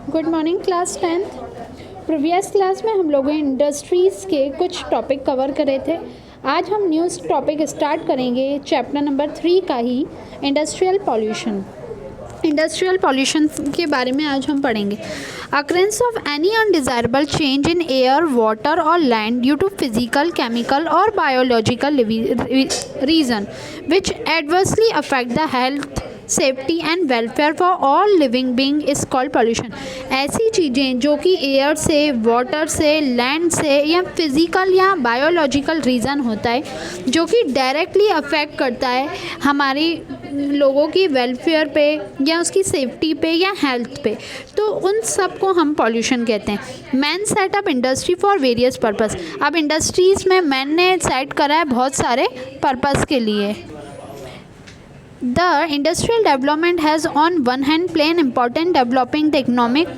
Good morning class 10th। Previous class में हम लोगों ने इंडस्ट्रीज़ के कुछ टॉपिक कवर करे थे। आज हम न्यू टॉपिक स्टार्ट करेंगे चैप्टर नंबर 3 का ही, इंडस्ट्रियल पॉल्यूशन। इंडस्ट्रियल पॉल्यूशन के बारे में आज हम पढ़ेंगे। Occurrence of any undesirable change in air, water और land due to physical, chemical और biological reason which adversely affect the health, safety and welfare for all living being is called pollution. ऐसी चीज़ें जो कि एयर से, water से, land से या फिज़िकल या बायोलॉजिकल रीज़न होता है, जो कि डायरेक्टली अफेक्ट करता है हमारी लोगों की वेलफेयर पे या उसकी सेफ्टी पे या हेल्थ पे, तो उन सब को हम पॉल्यूशन कहते हैं। Man set up industry for various purpose. अब इंडस्ट्रीज़ में मैन ने सेट करा है बहुत सारे पर्पस के लिए। The industrial development has on one hand play an important developing the economic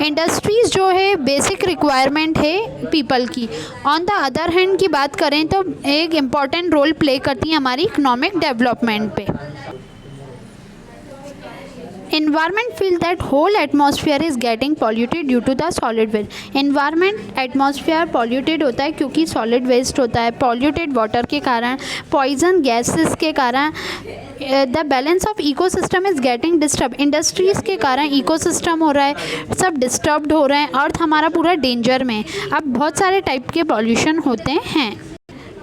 industries जो है बेसिक रिक्वायरमेंट है पीपल की। ऑन द अदर हैंड की बात करें तो एक इम्पॉर्टेंट रोल प्ले करती है हमारी इकोनॉमिक डेवलपमेंट पे। Environment feel that whole atmosphere is getting polluted due to the solid waste. Environment atmosphere polluted होता है क्योंकि solid waste होता है, polluted water के कारण, poison gases के कारण, the balance of ecosystem is getting disturbed. Industries के कारण ecosystem हो रहा है, सब disturbed हो रहे हैं, अर्थ हमारा पूरा danger में। अब बहुत सारे टाइप के pollution होते हैं।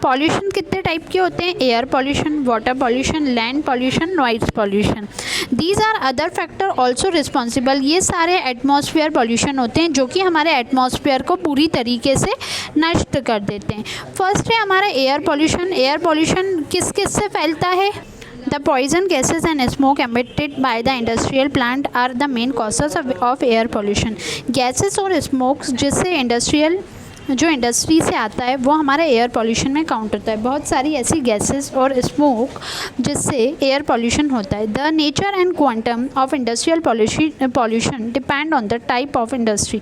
पॉल्यूशन कितने टाइप के होते हैं? Air pollution, water pollution, land pollution, noise pollution. These are other factor also responsible. ये सारे एटमॉस्फेयर पॉल्यूशन होते हैं जो कि हमारे एटमॉस्फेयर को पूरी तरीके से नष्ट कर देते हैं। फर्स्ट है हमारा एयर पॉल्यूशन। एयर पॉल्यूशन किस किस से फैलता है? The poison gases and smoke emitted by the industrial plant are the main causes of air pollution. Gases और smokes जिससे जो इंडस्ट्री से आता है वो हमारे एयर पॉल्यूशन में काउंट होता है। बहुत सारी ऐसी गैसेस और स्मोक जिससे एयर पॉल्यूशन होता है। The nature and quantum of industrial pollution depend on the type of industry.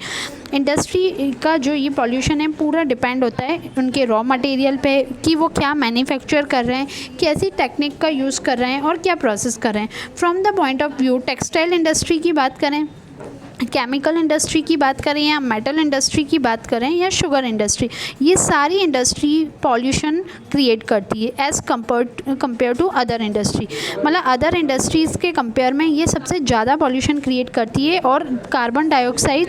Industry का जो ये पॉल्यूशन है पूरा डिपेंड होता है उनके रॉ मटेरियल पे कि वो क्या मैन्युफैक्चर कर रहे हैं, कैसी टेक्निक का यूज़ कर रहे हैं और क्या प्रोसेस कर रहे हैं। From the point of view textile industry की बात करें, केमिकल इंडस्ट्री की बात करें या मेटल इंडस्ट्री की बात करें या शुगर इंडस्ट्री, ये सारी इंडस्ट्री पॉल्यूशन क्रिएट करती है as compare to other industry. मतलब अदर इंडस्ट्रीज़ के कंपेयर में ये सबसे ज़्यादा पॉल्यूशन क्रिएट करती है और carbon dioxide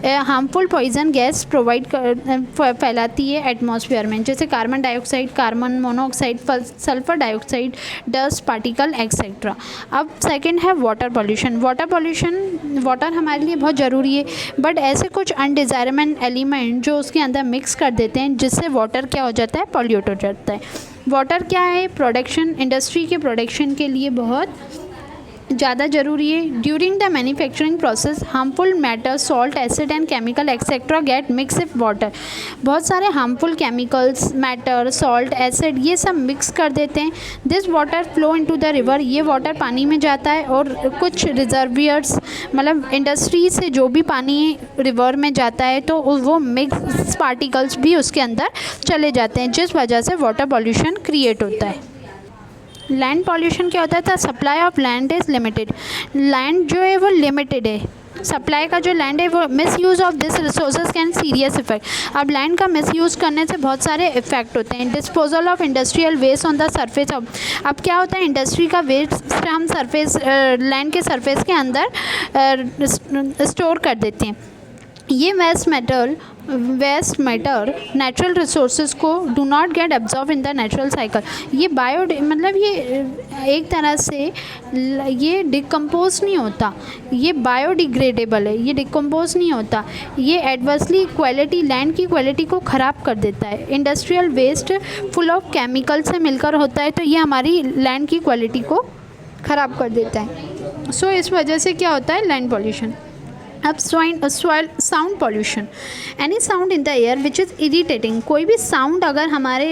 harmful poison gas फैलाती है एटमॉस्फेयर में, जैसे carbon dioxide, carbon monoxide, sulphur dioxide, dust particle etcetera. अब सेकंड है वाटर पॉल्यूशन। वाटर हमारे लिए बहुत ज़रूरी है, बट ऐसे कुछ अनडिज़ायरेबल एलिमेंट जो उसके अंदर मिक्स कर देते हैं जिससे वाटर क्या हो जाता है? पॉल्यूट हो जाता है। वाटर क्या है? प्रोडक्शन, इंडस्ट्री के प्रोडक्शन के लिए बहुत ज़्यादा ज़रूरी है। During the manufacturing process harmful matter, salt, acid and chemical etcetera gate mix with water. बहुत सारे harmful chemicals, matter, salt, acid ये सब मिक्स कर देते हैं। This water flow into the river. ये वाटर पानी में जाता है और कुछ रिजर्वियर्स मतलब इंडस्ट्री से जो भी पानी रिवर में जाता है तो वो मिक्स पार्टिकल्स भी उसके अंदर चले जाते हैं, जिस वजह से वाटर पॉल्यूशन क्रिएट होता है। लैंड पॉल्यूशन क्या होता है? The supply of land is limited. Land जो है वो लिमिटेड है, सप्लाई का जो लैंड है वो misuse of this resources can serious effect. अब लैंड का मिस यूज़ करने से बहुत सारे इफेक्ट होते हैं। Disposal of industrial waste on the surface of. अब क्या होता है? इंडस्ट्री का वेस्ट हम सरफेस लैंड के सरफेस के अंदर स्टोर कर देते हैं। ये वेस्ट मैटर नेचुरल रिसोर्सेज को do not gate absorb in the natural cycle. ये मतलब ये एक तरह से ये डिकम्पोज नहीं होता, ये बायोडिग्रेडेबल है, ये डिकम्पोज नहीं होता, ये एडवर्सली क्वालिटी, लैंड की क्वालिटी को ख़राब कर देता है। Industrial waste full of chemical से मिलकर होता है तो ये हमारी लैंड की क्वालिटी को ख़राब कर देता है। सो इस वजह से क्या होता है? Land pollution. अब sound pollution. Any sound in the air which is irritating. कोई भी साउंड अगर हमारे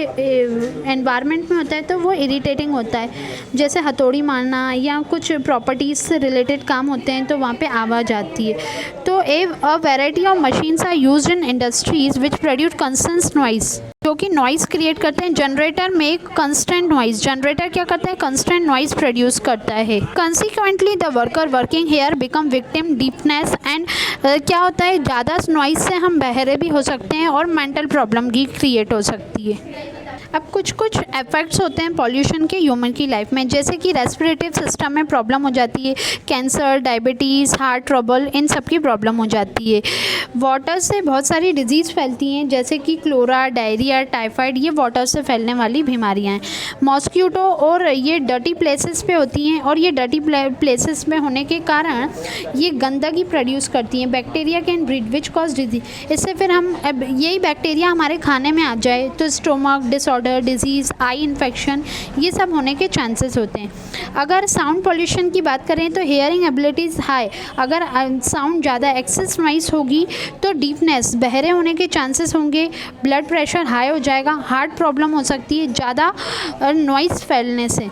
एनवायरनमेंट में होता है तो वो इरीटेटिंग होता है, जैसे हथौड़ी मारना या कुछ प्रॉपर्टीज़ से रिलेटेड काम होते हैं तो वहाँ पे आवाज़ आती है। तो a variety of machines are used in industries which produce constant noise. जो जो कि नॉइज़ क्रिएट करते हैं। Generator make constant noise, generator क्या करता है, कंस्टेंट नॉइज़ प्रोड्यूस करता है। Consequently the worker working here become victim deafness and क्या होता है, ज़्यादा नॉइज़ से हम बहरे भी हो सकते हैं और मेंटल प्रॉब्लम भी क्रिएट हो सकती है। अब कुछ कुछ इफ़ेक्ट्स होते हैं पॉल्यूशन के ह्यूमन की लाइफ में, जैसे कि रेस्पिरेटिव सिस्टम में प्रॉब्लम हो जाती है, कैंसर, डायबिटीज़, हार्ट ट्रबल, इन सब की प्रॉब्लम हो जाती है। वाटर से बहुत सारी डिजीज़ फैलती हैं, जैसे कि क्लोरा, डायरिया, टाइफाइड, ये वाटर से फैलने वाली बीमारियां हैं। मॉस्किटो और ये डर्टी प्लेसेस पे होती हैं, और ये डर्टी प्लेसेस में होने के कारण ये गंदगी प्रोड्यूस करती हैं। Bacteria can breed which cause disease, इससे फिर हम यही बैक्टीरिया हमारे खाने में आ जाए तो stomach disorder, disease, eye infection, ये सब होने के चांसेस होते हैं। अगर साउंड पोल्यूशन की बात करें तो हियरिंग एबिलिटीज़ हाई, अगर साउंड ज़्यादा एक्सेस नॉइस होगी तो डीफनेस, बहरे होने के चांसेस होंगे, ब्लड प्रेशर हाई हो जाएगा, हार्ट प्रॉब्लम हो सकती है ज़्यादा नॉइस फैलने से।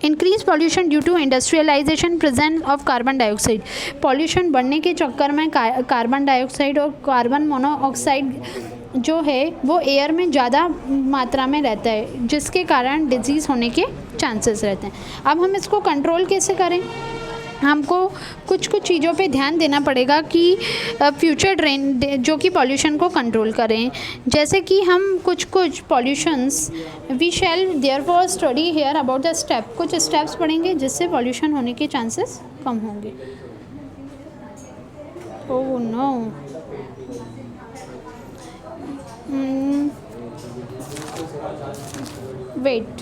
Increase pollution due to industrialisation, presence of carbon dioxide, pollution बढ़ने के चक्कर में कार्बन डाइऑक्साइड और कार्बन मोनोऑक्साइड जो है वो एयर में ज़्यादा मात्रा में रहता है, जिसके कारण डिजीज़ होने के चांसेस रहते हैं। अब हम इसको कंट्रोल कैसे करें, हमको कुछ कुछ चीज़ों पे ध्यान देना पड़ेगा कि फ्यूचर ट्रेंड जो कि पॉल्यूशन को कंट्रोल करें। जैसे कि हम कुछ कुछ pollutions we shall therefore study here about the step, कुछ स्टेप्स पढ़ेंगे जिससे पॉल्यूशन होने के चांसेस कम होंगे। ओह नो, वेट,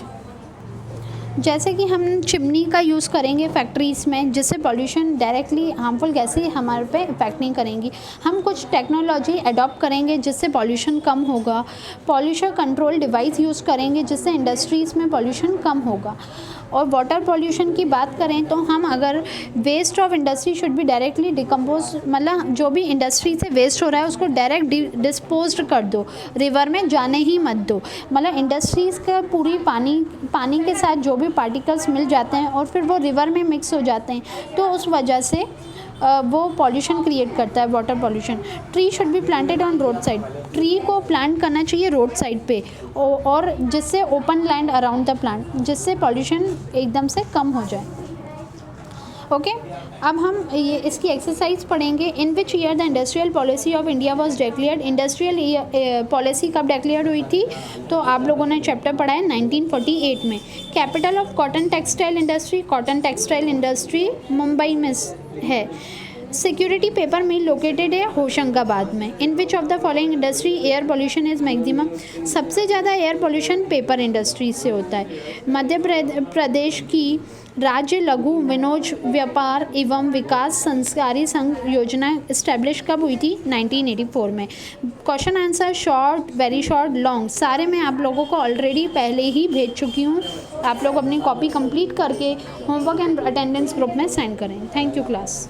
जैसे कि हम चिमनी का यूज़ करेंगे फैक्ट्रीज़ में, जिससे पॉल्यूशन डायरेक्टली हार्मफुल गैसें हमारे पे इफेक्ट नहीं करेंगी। हम कुछ टेक्नोलॉजी अडॉप्ट करेंगे जिससे पॉल्यूशन कम होगा। पॉल्यूशन कंट्रोल डिवाइस यूज़ करेंगे जिससे इंडस्ट्रीज़ में पॉल्यूशन कम होगा। और वाटर पॉल्यूशन की बात करें तो हम अगर waste of industry should be directly decompose, मतलब जो भी इंडस्ट्री से वेस्ट हो रहा है उसको डायरेक्ट डिस्पोज कर दो, रिवर में जाने ही मत दो। मतलब इंडस्ट्रीज़ का पूरी पानी के साथ जो भी पार्टिकल्स मिल जाते हैं और फिर वो रिवर में मिक्स हो जाते हैं, तो उस वजह से वो पॉल्यूशन क्रिएट करता है, water pollution. Tree should be planted on road side, tree को प्लांट करना चाहिए रोड साइड पे, और जिससे open land around the plant, जिससे पॉल्यूशन एकदम से कम हो जाए। ओके, अब हम ये इसकी एक्सरसाइज पढ़ेंगे। In which year the industrial policy of India was declared, industrial policy कब डिक्लेयर हुई थी, तो आप लोगों ने चैप्टर पढ़ा है 1948 में। Capital of cotton textile industry, cotton textile industry Mumbai में है। सिक्योरिटी पेपर मिल लोकेटेड है होशंगाबाद में। In which of the following industry air pollution is maximum, सबसे ज़्यादा एयर पोल्यूशन पेपर इंडस्ट्री से होता है। मध्य प्रदेश की राज्य लघु विनोद व्यापार एवं विकास संस्कारी संघ योजना इस्टेब्लिश कब हुई थी, 1984 में। Question answer short, very short, long, सारे मैं आप लोगों को ऑलरेडी पहले ही भेज चुकी हूँ। आप लोग अपनी कॉपी कंप्लीट करके होमवर्क एंड अटेंडेंस ग्रुप में सेंड करें। Thank you class.